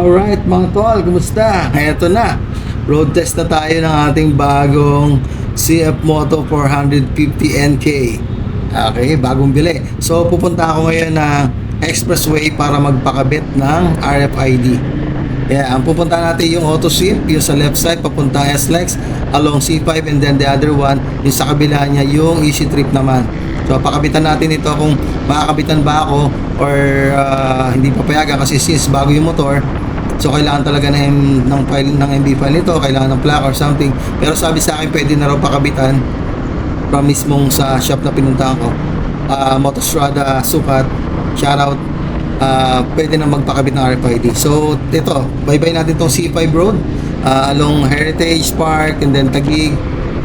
Alright mga tol, kumusta? Eto na, road test na tayo ng ating bagong CF Moto 450 NK. Okay, bagong bili. So pupunta ako ngayon na expressway para magpakabit ng RFID. Yeah, ang pupunta natin yung auto sweep, yung sa left side papunta SLEX along C5, and then the other one, yung sa kabila niya yung easy trip naman. So pakabitan natin ito kung makakabitan ba ako or hindi pa payagan kasi since bago yung motor. So kailangan talaga ng file ng MB file nito, kailangan ng plaque or something. Pero sabi sa akin pwede na raw pakabitan from mismong sa shop na pinuntahan ko. Motostrada Sukat, shoutout. Pwede na magpakabit ng RFID. So ito, bye-bye natin tong C5 road along Heritage Park and then Taguig.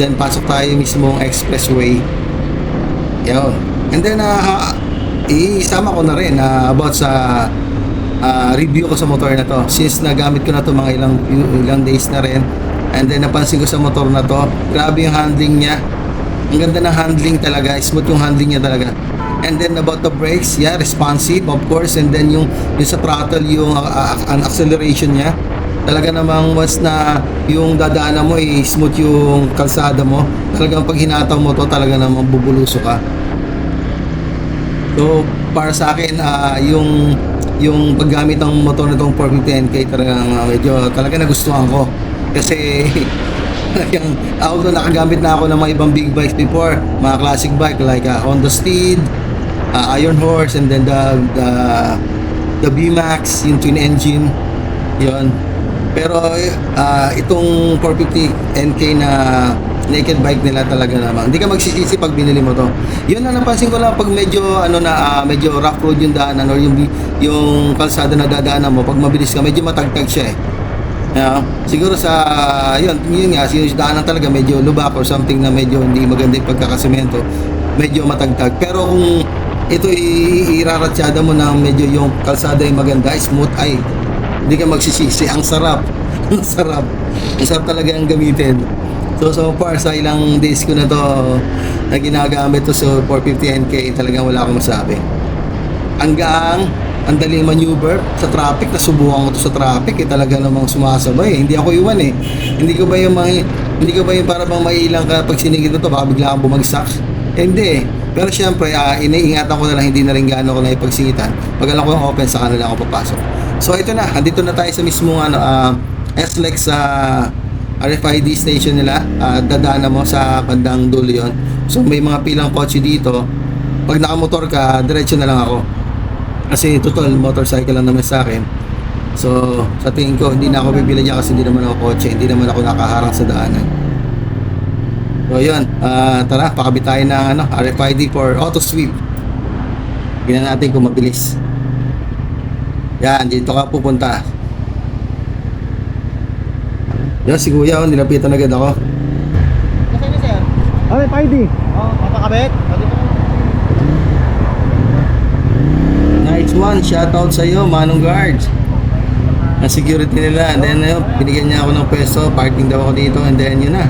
Then pasok tayo mismong expressway. Yun. And then isama ko na rin about sa review ko sa motor na to. Since nagamit ko na to mga ilang days na rin. And then napansin ko sa motor na to, grabe yung handling niya. Ang ganda ng handling talaga, smooth yung handling niya talaga. And then about the brakes, yeah, responsive of course. And then yung sa throttle, yung acceleration niya. Talaga namang once na yung dadaanan mo smooth yung kalsada mo, talagang pag hinataw mo to talaga namang bubuluso ka. So para sa akin yung paggamit ng motor na itong 450NK talaga nagustuhan ko kasi yung although nakagamit na ako ng mga ibang big bikes before, mga classic bike like Honda Steed, Iron Horse, and then the B-Max, yung twin engine yon. Pero itong 450NK na naked bike nila talaga naman, hindi ka magsisisi pag binili mo to. Yun na napansin ko lang pag medyo medyo rough road yung daanan or yung kalsada na dadaanan mo, pag mabilis ka medyo matagtag siya siguro sa yun nga, yung daanan talaga medyo lubak or something na medyo hindi maganda yung pagkakasemento, medyo matagtag. Pero kung ito iraratyada mo na medyo yung kalsada ay maganda, smooth, ay hindi ka magsisisi. Ang sarap. Ang sarap talaga ang gamitin. So far sa ilang days ko na to na ginagamit to sa 450NK, talagang wala akong masabi. Ang gaang, ang daling maneuver sa traffic. Nasubukan ko to sa traffic, talaga namang sumasabay. Hindi ako iwan Hindi ko ba yung para bang mailang ka pag sinigit mo to, baka bigla kang bumagsak? Hindi. Pero syempre, iniingatan ko na lang, hindi na rin gaano ko na ipagsingitan. Pag alam ko yung open, sa kanila ako papasok. So ito na, andito na tayo sa mismong SLEX RFID station nila. Dadaanan mo sa bandang dulo yun. So may mga pilang kotse dito. Pag nakamotor ka, diretso na lang ako. Kasi total, motorcycle lang naman sa akin. So sa tingin ko, hindi na ako bibili dyan kasi hindi naman ako kotse. Hindi naman ako nakaharang sa daanan. So yun, tara, pakabit tayo ng RFID for auto sweep. Tingnan natin kung mabilis. Yan, dito ka pupunta. Yan si Kuya, nilapitan agad ako. Kasi ni sir? RFID. Papakabit? Nice one, shoutout sa iyo, Manong Guards. Ang security nila, and then binigyan niya ako ng pwesto, parking daw ako dito, and then yun na.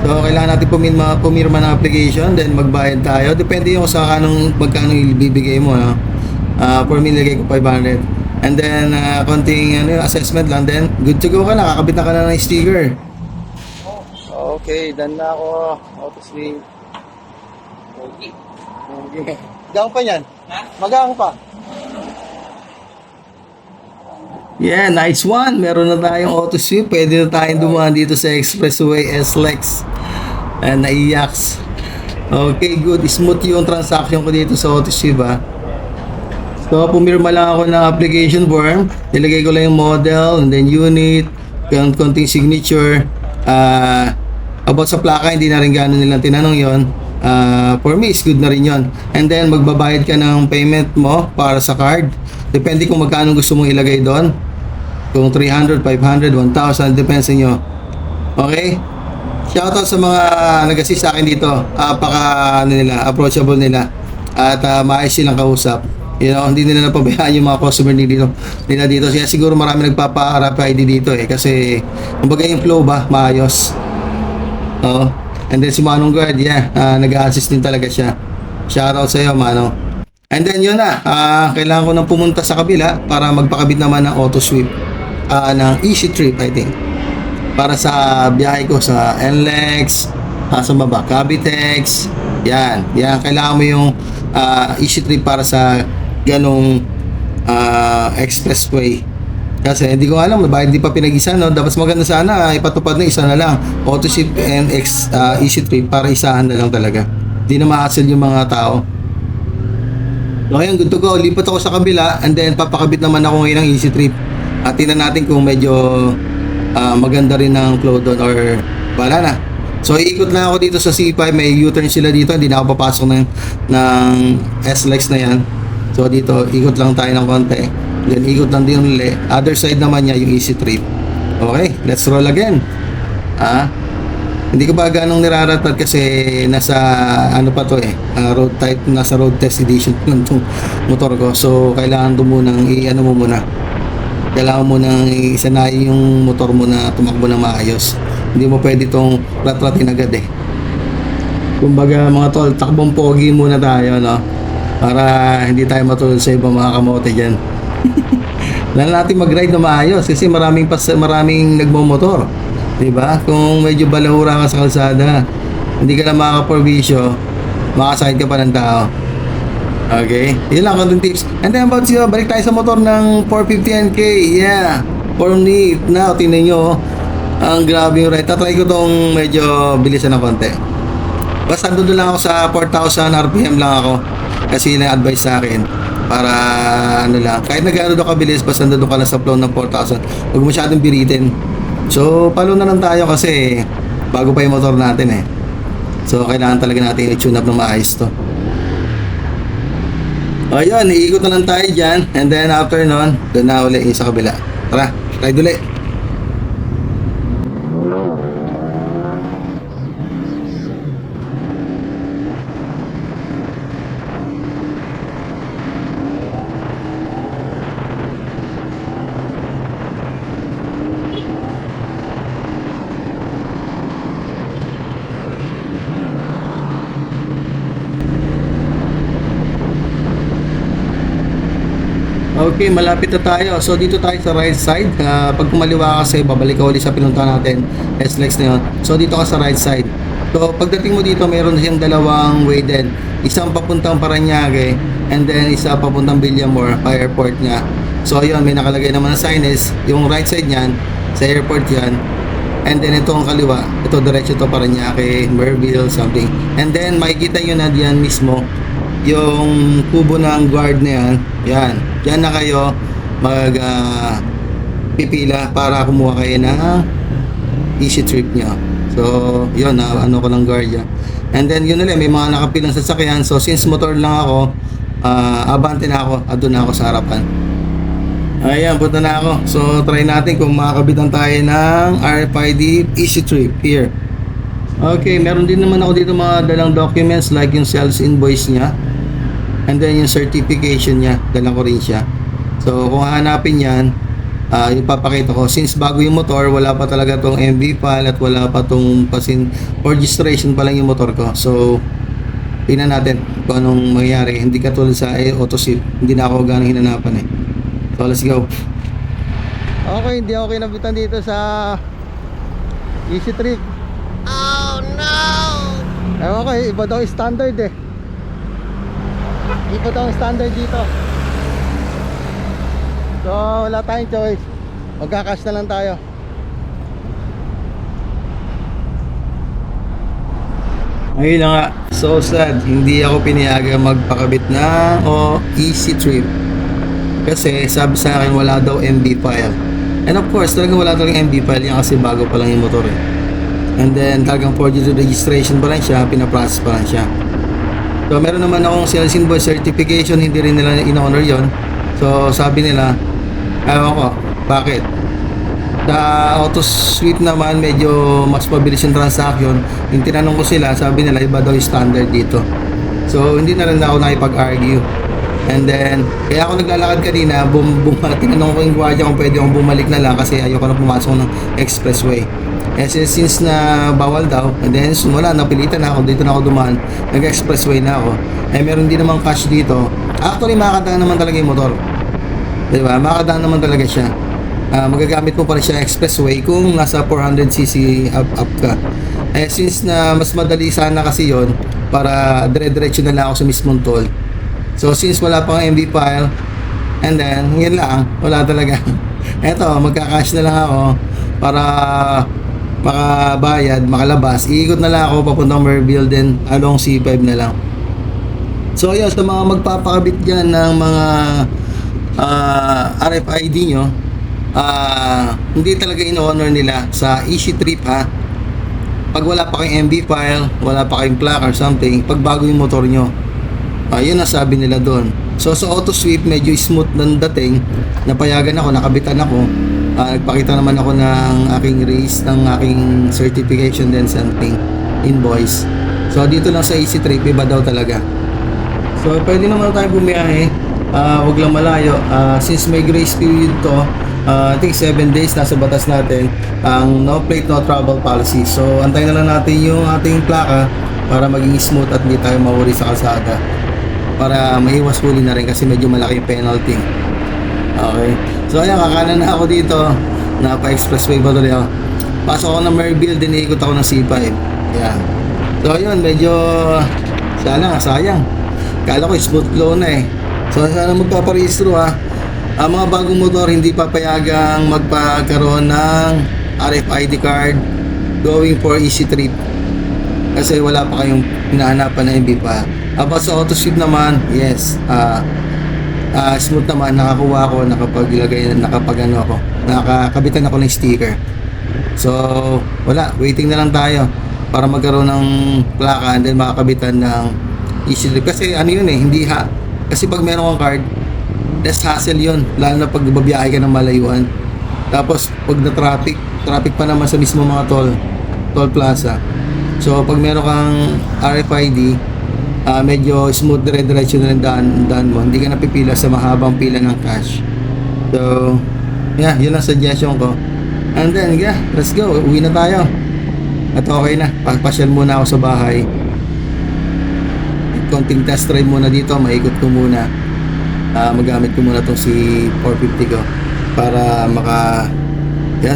So kailangan natin pumirma ng application, then magbayad tayo. Depende yung sa magkano ibibigay mo. For me, nilagay ko 500. And then konting assessment lang, then good to go ka na, kakabit na ka na ng sticker. Okay, done na ako. Auto sweep. Okay. Gaang pa yan? Magaang pa? Yeah, nice one. Meron na tayong auto sweep. Pwede na tayong dumaan dito sa expressway SLEX and naiyax. Okay, good. Smooth yung transaction ko dito sa auto sweep So pumirma lang ako ng application form. Nilagay ko lang yung model and then unit, konting signature. About sa plaka, hindi na rin gano'n nilang tinanong yon. For me, is good na rin yon. And then magbabayad ka ng payment mo para sa card. Depende kung magkano gusto mong ilagay doon. Kung 300, 500, 1,000, depends sa inyo. Okay? Shoutout sa mga nag-assist sa akin dito. Approachable nila. At maayos silang kausap. Hindi nila napabayaan yung mga customer nila dito. Kaya siguro marami nagpapa-RFID dito kasi kumbaga yung flow ba, maayos. And then si Manong Guard, nag-assist din talaga siya. Shoutout sa iyo, Manong. And then yun na, kailangan ko nang pumunta sa kabila para magpakabit naman ng auto sweep. ng Easy Trip, I think. Para sa biyahe ko sa NLEX, sa baba, Cavitex. Yan, kailangan mo yung Easy Trip para sa ganong expressway. Kasi hindi ko alam, bakit hindi pa pinag-isa, no? Dapat maganda sana, ipatupad na isa na lang. AutoShip and Easy Trip para isahan na lang talaga. Hindi na ma-hassle yung mga tao. So ayun, good to go. Lipat ako sa kabila and then papakabit naman ako ngayon ng Easy Trip. At tingnan natin kung medyo maganda rin ng flow doon or wala na. So iikot lang ako dito sa C5, may U-turn sila dito, hindi na ako papasok ng S-Lex na yan. So dito, ikot lang tayo ng konti. Then ikot lang din ulit. Other side naman niya yung Easy Trip. Okay, let's roll again. Hindi ko ba ganong niraratad kasi nasa ano pa to road type, nasa road test edition ng motor ko. So kailangan mo munang i-ano mo muna. Kailangan mo nang isanayin yung motor mo na tumakbo ng maayos. Hindi mo pwede itong rat-ratin agad Kumbaga mga tol, takbong pogi muna tayo, no? Para hindi tayo matulad sa ibang mga kamote dyan. Lalo natin mag-ride na maayos kasi maraming nagmomotor. Diba? Kung medyo balahura ka sa kalsada, hindi ka na makakaprovisyo, makasakit ka pa ng tao. Okay? Yun lang, content tips. And then about balik tayo sa motor ng 450NK. Yeah. For me, now, tingnan nyo, ang grabe yung ride. Tatry ko tong medyo bilisan ng konti. Basta doon lang ako sa 4,000 RPM lang ako. Kasi yun ang advice sa akin. Para ano lang, kahit nag-ano doon kabilis, basta doon ka lang sa flow ng 4,000. Huwag masyadong biritin. So, palo na lang tayo kasi bago pa yung motor natin So, kailangan talaga natin i-tune up ng maayos to. Ayun, iikot na lang tayo dyan. And then after nun, doon na ulit sa kabila. Tara, ride ulit. Okay, malapit na tayo. So dito tayo sa right side. Pag kumaliwa ka kasi babalik ka ulit sa pinuntahan natin, S-Lex na yun. So dito ka sa right side. So pagdating mo dito, meron siyang dalawang way din. Isang papuntang Parañaque and then isa papuntang Villamor, pa airport nga. So ayun, may nakalagay naman na signage. Yung right side niyan, sa airport yan. And then ito ang kaliwa. Ito diretso to Parañaque, Merville, something. And then makikita nyo na diyan mismo yung kubo ng guard na yan. Yan. Yan na kayo pipila para kumuha kayo ng Easy Trip nyo. So, yun, ano ko ng guard yan. And then, yun ulit, may mga nakapilang sasakyan. So, since motor lang ako, abante na ako, doon na ako sa harapan. Ayan, punta na ako. So, try natin kung makakabitan tayo ng RFID Easy Trip here. Okay, meron din naman ako dito mga dalang documents like yung sales invoice niya. And then yung certification niya, dala ko rin siya. So kung hahanapin yan, ipapakita ko. Since bago yung motor, wala pa talaga tong MV file at wala pa tong registration pa lang yung motor ko. So tingnan natin kung anong mangyayari. Hindi katulad sa AutoShip, hindi na ako ganang hinanapan So let's go. Okay, hindi ako kinabitan dito sa Easy Trip. Oh no! Okay, iba daw yung standard Iba daw yung standard dito. So, wala tayong choice. Magkakash na lang tayo. Ayun na nga, so sad. Hindi ako pinayagan magpakabit na Easy Trip. Kasi sabi sa akin wala daw MB file. And of course, talagang wala talagang MB file yan kasi bago pa lang yung motor And then talagang 4G registration pa lang siya, pinaprocess pa lang siya. So meron naman akong sales invoice certification, hindi rin nila in-honor yon. So sabi nila, ewan ko, bakit? Sa AutoSweep naman medyo mas mabilis yung transaction. Yung tinanong ko sila, sabi nila iba daw yung standard dito. So hindi na rin ako nakipag-argue. And then, kaya ako naglalakad kanina, tinanong ko yung guardia kung pwede akong bumalik na lang kasi ayoko na pumasok ng expressway. Eh since na bawal daw, and then wala, napilitan na ako, dito na ako dumaan, nag-expressway na ako. Eh meron din namang cash dito. Actually, makakadaan naman talaga yung motor. Diba? Makakadaan naman talaga siya. magagamit mo pa rin siya expressway kung nasa 400cc up ka. Eh since na mas madali sana kasi yon para dire-diretso na lang ako sa mismong toll. So since wala pang MB file, and then yun lang, wala talaga. Eto, magka-cash na lang ako para makabayad, makalabas. Iikot na lang ako papuntang Merville, then along C5 na lang. So yun, sa mga magpapakabit dyan ng mga RFID nyo, hindi talaga in-honor nila sa Easy Trip ha. Pag wala pa kayong MB file, wala pa kayong plaque or something, pag bago yung motor nyo, yun ang sabi nila doon. So sa auto sweep, medyo smooth ng dating, napayagan ako, nakabitan ako, nagpakita naman ako ng aking race, ng aking certification then something, invoice. So dito lang sa Easy Trip, iba daw talaga. So pwede naman tayo bumiyahe, wag lang malayo, since may grace period to, I think 7 days nasa batas natin ang no plate no travel policy. So antayin na lang natin yung ating plaka para maging smooth at hindi tayo mahuli sa kalsada, para maiwas huli na rin kasi medyo malaki yung penalty. Okay, so ayan, kakanan na ako dito na pa-expressway ba tuloy ako. Pasok ako ng Merville, din ikot ako ng C5. Ayan, so ayun, medyo sayang, kala ko smooth flow na eh. So sana magpaparehistro ha. Ang mga bagong motor hindi papayagang magpakaroon ng RFID card going for Easy Trip kasi wala pa kayong hinahanapan na MB pa. About sa auto sweep naman, yes, smooth naman, nakakuha ako, nakakabitan ako ng sticker. So wala, waiting na lang tayo para magkaroon ng plaka and then makakabitan ng Easy Trip kasi ano yun eh, hindi kasi pag meron kang card, less hassle yun, lalo na pag babiyahe ka ng malayuan. Tapos pag na traffic pa naman sa mismo mga toll plaza. So pag meron kang RFID, medyo smooth, dire-diretso na lang daan mo, hindi ka napipila sa mahabang pila ng cash. So yeah, yun ang suggestion ko. And then yeah, let's go, uwi na tayo at okay na, papasyal muna ako sa bahay, konting test drive muna dito, maikot ko muna. Magamit ko muna itong si 450 ko para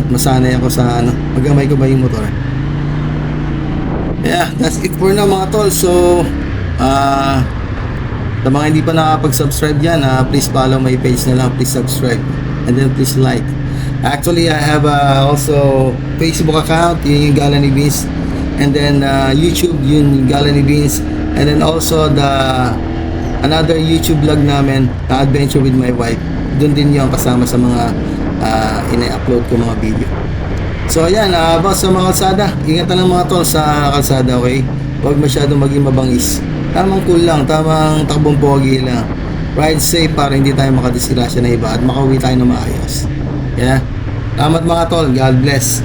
masanay ako sa magamay ko ba yung motor. Yeah, that's it for now mga tol. So sa mga hindi pa nakapag-subscribe dyan, please follow my page na lang, please subscribe and then please like. Actually I have also Facebook account, yun yung Gala ni Vince, and then YouTube, yun yung Gala ni Vince, and then also another YouTube vlog namin, Adventure with My Wife. Doon din yung kasama sa mga ina-upload ko mga video. So ayan, about sa mga kalsada, ingatan lang mga tol sa kalsada, okay? Huwag masyadong maging mabangis. Tamang cool lang, tamang takbong pogi lang. Ride safe para hindi tayo makadisgrasya na iba at makauwi tayo na maayos. Yeah? Salamat mga tol, God bless.